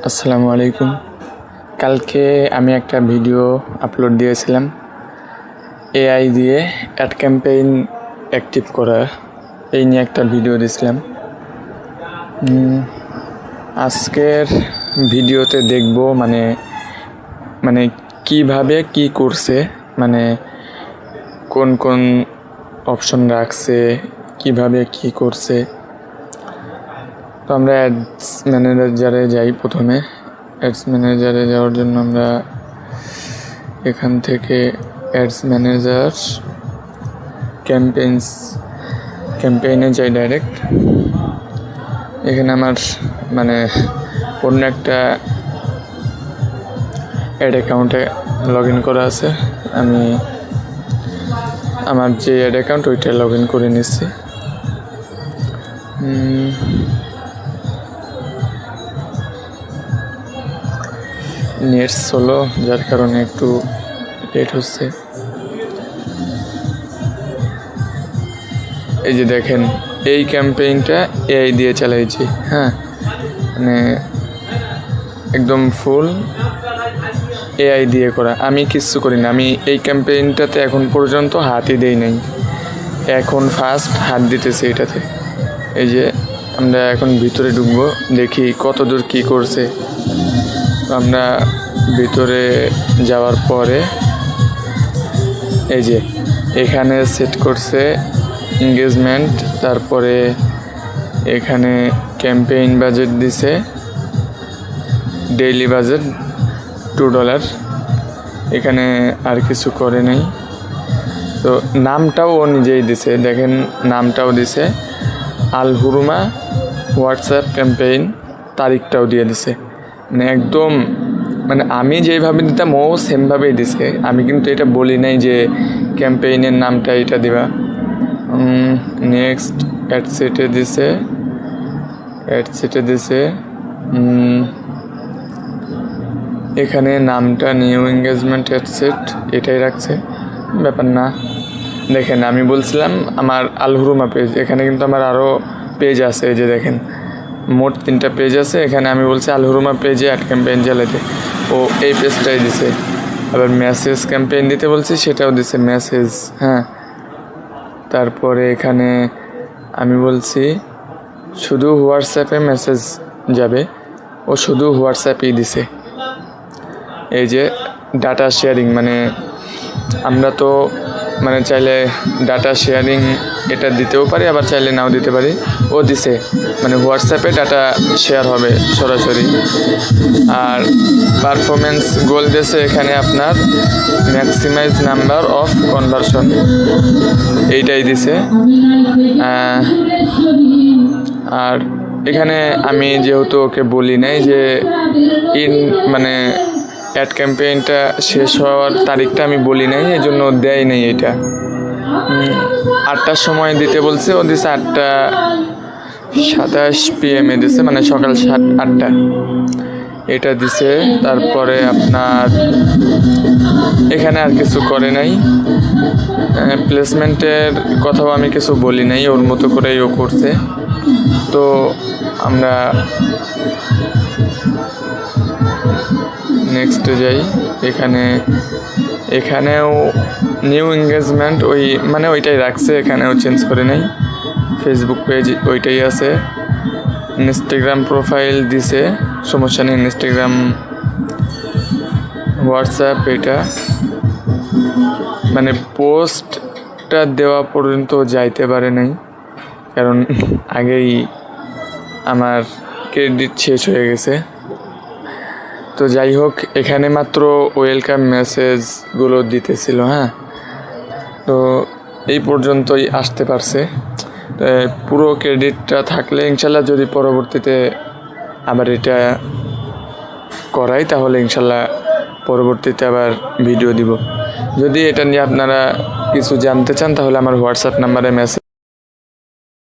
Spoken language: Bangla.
আসসালামু আলাইকুম। কালকে আমি একটা ভিডিও আপলোড দিয়েছিলাম এআই দিয়ে অ্যাড ক্যাম্পেইন অ্যাক্টিভ করা, এই নিয়ে একটা ভিডিও দিয়েছিলাম। আজকের ভিডিওতে দেখব মানে কিভাবে কি করছে, মানে কোন কোন অপশন রাখছে, কিভাবে কি করছে। তো আমরা অ্যাডস ম্যানেজারে যাই। প্রথমে অ্যাডস ম্যানেজারে যাওয়ার জন্য আমরা এখান থেকে অ্যাডস ম্যানেজার ক্যাম্পেইনে যাই ডাইরেক্ট। এখানে আমার অন্য একটা অ্যাড অ্যাকাউন্টে লগ ইন করা আছে। আমি আমার যে অ্যাড অ্যাকাউন্ট ওইটা লগ ইন করে নিচ্ছি। নেট স্লো, যার কারণে একটু লেট হচ্ছে। এই যে দেখেন, এই ক্যাম্পেইনটা এআই দিয়ে চালাইছি। একদম ফুল এআই দিয়ে করা, আমি কিচ্ছু করি না। আমি এই ক্যাম্পেইনটাতে এখন পর্যন্ত হাতই দেই নাই, এখন ফার্স্ট হাত দিতেছি এটাতে। এই যে আমরা এখন ভিতরে ঢুকবো, দেখি কত দূর কী করছে। আমরা ভিতরে যাওয়ার পরে এই যে এখানে সেট করছে এঙ্গেজমেন্ট, তারপরে এখানে ক্যাম্পেইন বাজেট দিছে, ডেইলি বাজেট $2। এখানে আর কিছু করে নেই। তো নামটাও ও নিজেই দিছে, দেখেন নামটাও দিছে আল হুরুমা হোয়াটসঅ্যাপ ক্যাম্পেইন, তারিখটাও দিয়ে দিছে। একদম আমি যেভাবে দিতাম ও সেমভাবেই দিছে। আমি কিন্তু এটা বলি নাই যে ক্যাম্পেইনের নামটা এটা দিবা। নেক্সট অ্যাড সেটে দিছে এখানে নামটা নিউ এঙ্গেজমেন্ট অ্যাড সেট এটাই রাখছে, ব্যাপার না। দেখেন আমি বলছিলাম আমার আল হুরুমা পেজ, এখানে কিন্তু আমার আরও পেজ আছে। এই যে দেখেন মোট 3টা পেজ আছে। এখানে আমি বলছি আল হুরুমা পেজে অ্যাড ক্যাম্পেইন চালাতে, ও এই পেজটাই দিছে। আবার মেসেজ ক্যাম্পেইন দিতে বলছি, সেটাও দিছে মেসেজ। তারপরে এখানে আমি বলছি শুধু হোয়াটসঅ্যাপে মেসেজ যাবে, ও শুধু হোয়াটসঅ্যাপই দিছে। এই যে ডাটা শেয়ারিং, আমরা তো চাইলে ডাটা শেয়ারিং এটা দিতেও পারি, আবার চাইলে নাও দিতে পারি। ও দিছে হোয়াটসঅ্যাপে ডাটা শেয়ার হবে সরাসরি। আর পারফরমেন্স গোল দিয়েছে এখানে আপনার ম্যাক্সিমাইজ নাম্বার অফ কনভার্সন, এইটাই দিছে। আর এখানে আমি যেহেতু ওকে বলি নাই যে অ্যাড ক্যাম্পেইনটা শেষ হওয়ার তারিখটা আমি বলি নাই, এই জন্য দেয় নাই। এটা 8টার সময় দিতে বলছে, ও দিছে 8:27 PM দিছে, সকাল 8টা এটা দিছে। তারপরে আপনার এখানে আর কিছু করে নাই। প্লেসমেন্টের কথাও আমি কিছু বলি নাই, ওর মতো করেই ও করছে। তো আমরা নেক্সটে যাই। এখানেও নিউ এঙ্গেজমেন্ট ওইটাই রাখছে, এখানেও চেঞ্জ করে নেই। ফেসবুক পেজ ওইটাই আছে। ইনস্টাগ্রাম প্রোফাইল দিছে, সমস্যা নেই। ইনস্টাগ্রাম হোয়াটসঅ্যাপ এটা পোস্টটা দেওয়া পর্যন্ত যাইতে পারে নাই, কারণ আগেই আমার ক্রেডিট শেষ হয়ে গেছে। তো যাই হোক, এখানে মাত্র ওয়েলকাম মেসেজগুলো দিতেছিল। তো এই পর্যন্তই আসতে পারছে। পুরো ক্রেডিটটা থাকলে ইনশাল্লাহ, যদি পরবর্তীতে আবার এটা করাই, তাহলে ইনশাল্লাহ পরবর্তীতে আবার ভিডিও দিব। যদি এটা নিয়ে আপনারা কিছু জানতে চান, তাহলে আমার হোয়াটসঅ্যাপ নাম্বারে মেসেজ